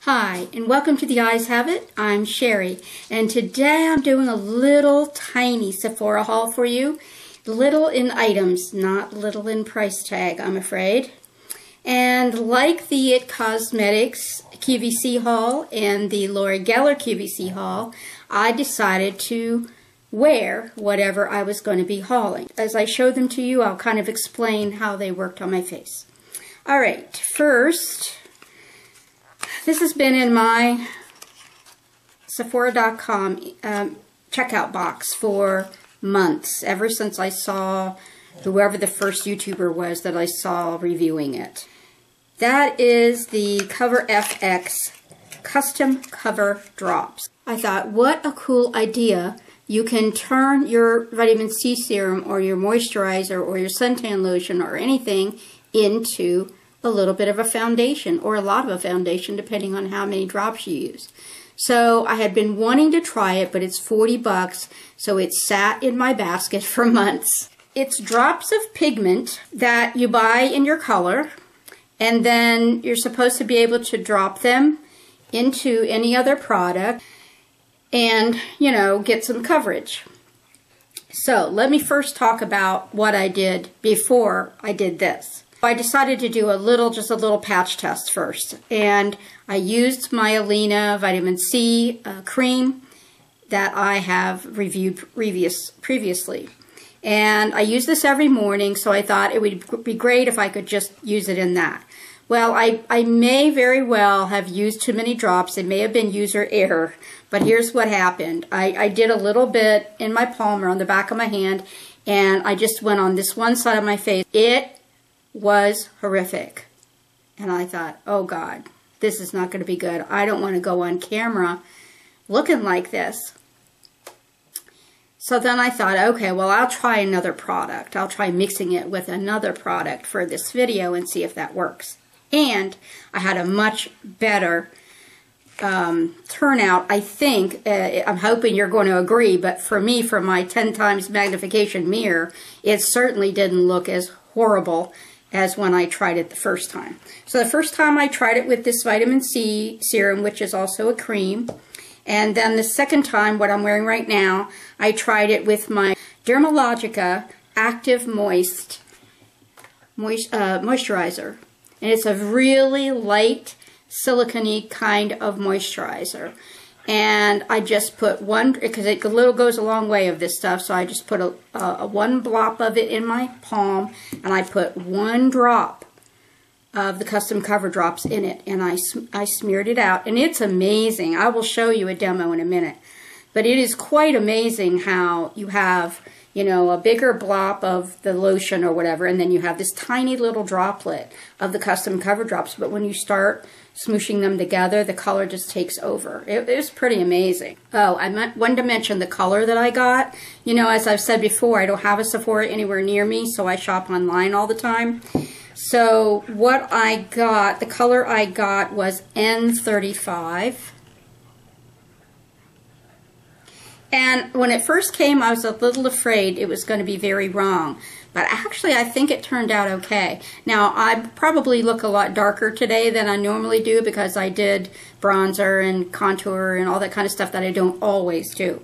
Hi, and welcome to The Eyes Have It. I'm Sherry, and today I'm doing a little tiny Sephora haul for you. Little in items, not little in price tag, I'm afraid. And like the It Cosmetics QVC haul and the Lori Geller QVC haul, I decided to wear whatever I was going to be hauling. As I show them to you, I'll kind of explain how they worked on my face. Alright, first, this has been in my Sephora.com checkout box for months, ever since I saw whoever the first YouTuber was that I saw reviewing it. That is the Cover FX Custom Cover Drops. I thought, what a cool idea. You can turn your vitamin C serum or your moisturizer or your suntan lotion or anything into a little bit of a foundation or a lot of a foundation depending on how many drops you use. So I had been wanting to try it, but it's $40, so it sat in my basket for months. It's drops of pigment that you buy in your color, and then you're supposed to be able to drop them into any other product and, you know, get some coverage. So let me first talk about what I did before I did this. I decided to do just a little patch test first, and I used my Alina vitamin C cream that I have reviewed previously. And I use this every morning, so I thought it would be great if I could just use it in that. Well, I may very well have used too many drops. It may have been user error, but here's what happened. I did a little bit in my palm or on the back of my hand, and I just went on this one side of my face. It was horrific. And I thought, oh God, this is not going to be good. I don't want to go on camera looking like this. So then I thought, okay, well, I'll try another product. I'll try mixing it with another product for this video and see if that works. And I had a much better turnout, I think. I'm hoping you're going to agree, but for me, for my 10 times magnification mirror, it certainly didn't look as horrible as when I tried it the first time. So the first time I tried it with this vitamin C serum, which is also a cream. And then the second time, what I'm wearing right now, I tried it with my Dermalogica Active Moisturizer. And it's a really light, silicone-y kind of moisturizer. And I just put one, because it goes a long way of this stuff, so I just put one blop of it in my palm, and I put one drop of the Custom Cover Drops in it, and I smeared it out, and it's amazing. I will show you a demo in a minute. But it is quite amazing how you have, you know, a bigger blob of the lotion or whatever, and then you have this tiny little droplet of the Custom Cover Drops, but when you start smooshing them together, the color just takes over. It was pretty amazing. Oh, I wanted to mention the color that I got. You know, as I've said before, I don't have a Sephora anywhere near me, so I shop online all the time. So what I got, the color I got was N35. And when it first came, I was a little afraid it was going to be very wrong. But actually, I think it turned out okay. Now, I probably look a lot darker today than I normally do because I did bronzer and contour and all that kind of stuff that I don't always do.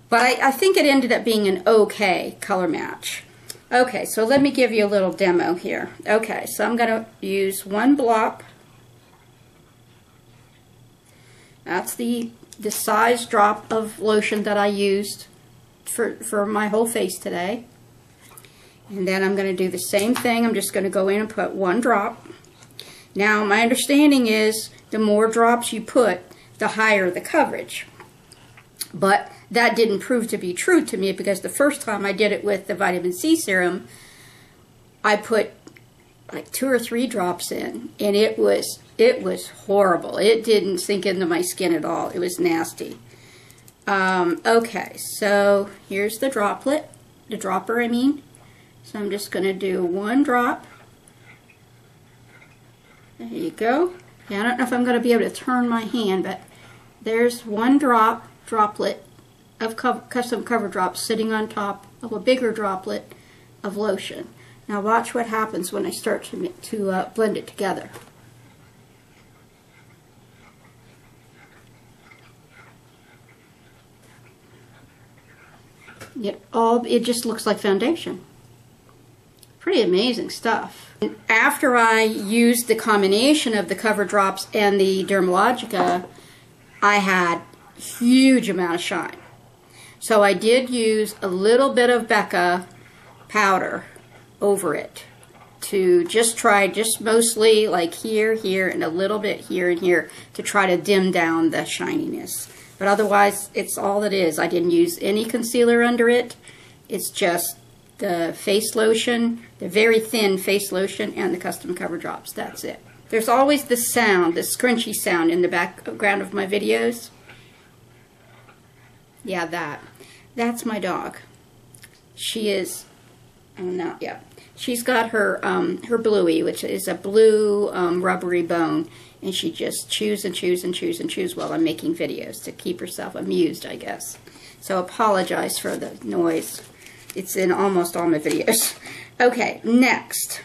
But I think it ended up being an okay color match. Okay, so let me give you a little demo here. Okay, so I'm going to use one blop. That's the size drop of lotion that I used for my whole face today. And then I'm going to do the same thing. I'm just going to go in and put one drop. Now, my understanding is the more drops you put, the higher the coverage. But that didn't prove to be true to me because the first time I did it with the vitamin C serum, I put like 2 or 3 drops in, and it was horrible. It didn't sink into my skin at all. It was nasty. Okay, so here's the droplet, the dropper I mean. So I'm just going to do one drop. There you go. Yeah, I don't know if I'm going to be able to turn my hand, but there's one droplet of Custom Cover Drops sitting on top of a bigger droplet of lotion. Now watch what happens when I start to blend it together. It just looks like foundation. Pretty amazing stuff. After I used the combination of the Cover Drops and the Dermalogica, I had huge amount of shine. So I did use a little bit of Becca powder over it to just mostly like here, and a little bit here and here to try to dim down the shininess. But otherwise, it's all it is. I didn't use any concealer under it. It's just the face lotion, the very thin face lotion, and the custom Cover Drops. That's it. There's always the sound, the scrunchy sound in the background of my videos. Yeah, that's my dog. She is, oh no, yeah. She's got her Bluey, which is a blue rubbery bone, and she just chews and chews and chews and chews while I'm making videos to keep herself amused, I guess. So apologize for the noise. It's in almost all my videos. Okay, next.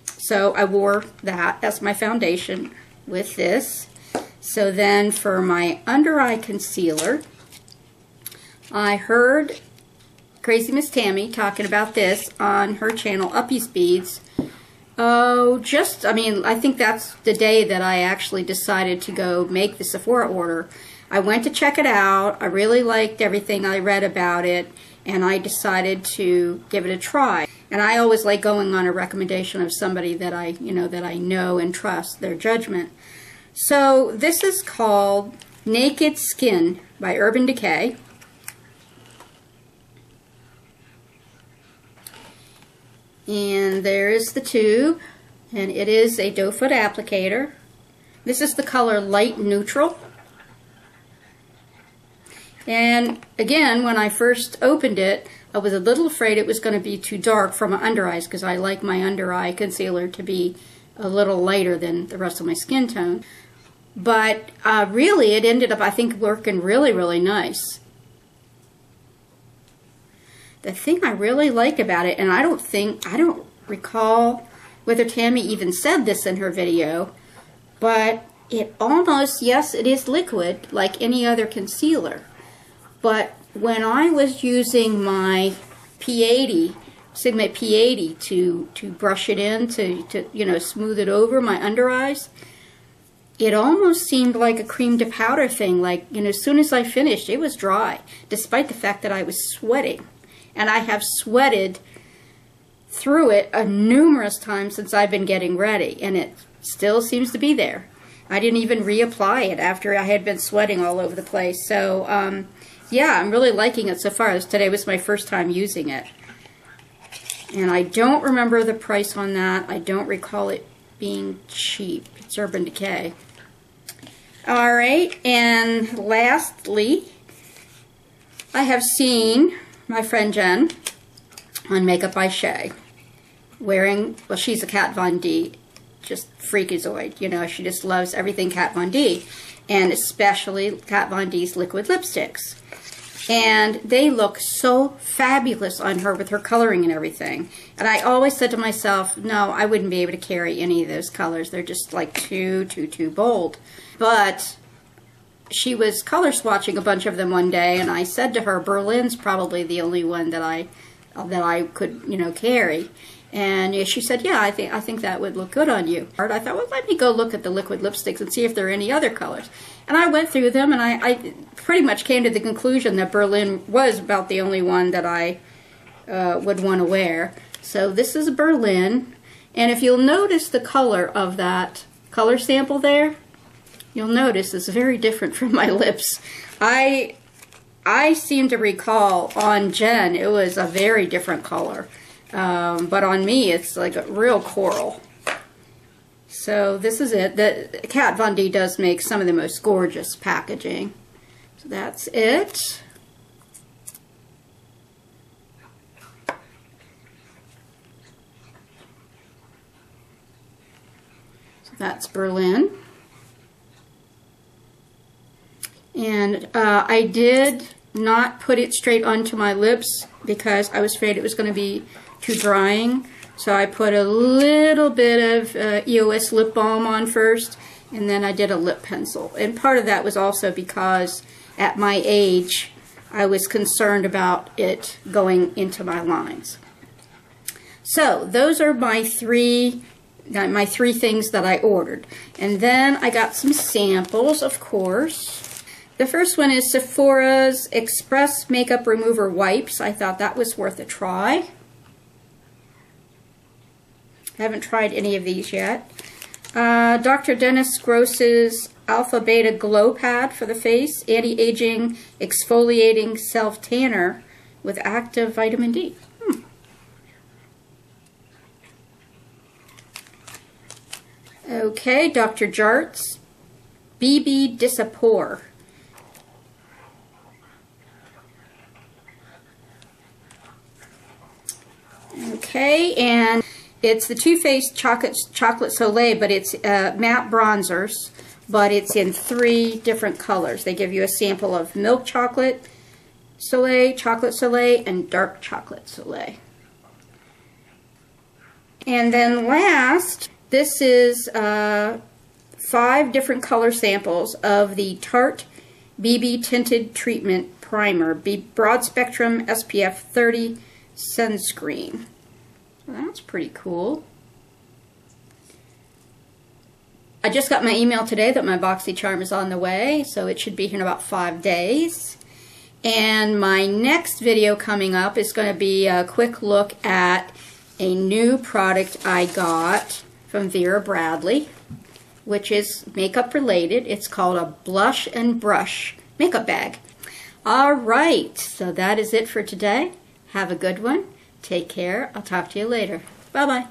So I wore that as my foundation with this. So then for my under eye concealer, I heard Crazy Miss Tammy talking about this on her channel, Uppie's Beads. Oh, I think that's the day that I actually decided to go make the Sephora order. I went to check it out. I really liked everything I read about it, and I decided to give it a try. And I always like going on a recommendation of somebody that I know and trust their judgment. So this is called Naked Skin by Urban Decay. And there is the tube, and it is a doe foot applicator. This is the color Light Neutral. And again, when I first opened it, I was a little afraid it was going to be too dark for my under eyes, because I like my under eye concealer to be a little lighter than the rest of my skin tone. But really, it ended up, I think, working really, really nice. The thing I really like about it, and I don't recall whether Tammy even said this in her video, but it almost, yes, it is liquid like any other concealer. But when I was using my P80, Sigma P80 to brush it in, to smooth it over my under eyes, it almost seemed like a cream to powder thing. Like, as soon as I finished, it was dry, despite the fact that I was sweating. And I have sweated through it numerous times since I've been getting ready, and it still seems to be there. I didn't even reapply it after I had been sweating all over the place. So, yeah, I'm really liking it so far. Today was my first time using it. And I don't remember the price on that. I don't recall it being cheap. It's Urban Decay. All right, and lastly, I have seen my friend Jen on Makeup by Shay wearing, well, she's a Kat Von D, just freakazoid, she just loves everything Kat Von D, and especially Kat Von D's liquid lipsticks. And they look so fabulous on her with her coloring and everything. And I always said to myself, no, I wouldn't be able to carry any of those colors. They're just like too bold. But she was color swatching a bunch of them one day, and I said to her, Berlin's probably the only one that I could, carry. And she said, yeah, I think that would look good on you. I thought, well, let me go look at the liquid lipsticks and see if there are any other colors. And I went through them, and I pretty much came to the conclusion that Berlin was about the only one that I would want to wear. So this is Berlin, and if you'll notice the color of that color sample there, you'll notice it's very different from my lips. I seem to recall on Jen it was a very different color, but on me it's like a real coral. So this is it. The Kat Von D does make some of the most gorgeous packaging. So that's it. So that's Berlin. And I did not put it straight onto my lips because I was afraid it was going to be too drying. So I put a little bit of EOS lip balm on first, and then I did a lip pencil. And part of that was also because at my age, I was concerned about it going into my lines. So those are my three things that I ordered. And then I got some samples, of course. The first one is Sephora's Express Makeup Remover Wipes. I thought that was worth a try. I haven't tried any of these yet. Dr. Dennis Gross's Alpha Beta Glow Pad for the face, anti-aging exfoliating self-tanner with active vitamin D. Okay, Dr. Jart's BB Disapore. Okay, and it's the Too Faced Chocolate Soleil, but it's matte bronzers, but it's in 3 different colors. They give you a sample of milk chocolate soleil, and dark chocolate soleil. And then last, this is 5 different color samples of the Tarte BB Tinted Treatment Primer, Broad Spectrum SPF 30 Sunscreen. Well, that's pretty cool. I just got my email today that my BoxyCharm is on the way, so it should be here in about 5 days. And my next video coming up is going to be a quick look at a new product I got from Vera Bradley, which is makeup related. It's called a Blush and Brush makeup bag. Alright, so that is it for today. Have a good one. Take care. I'll talk to you later. Bye-bye.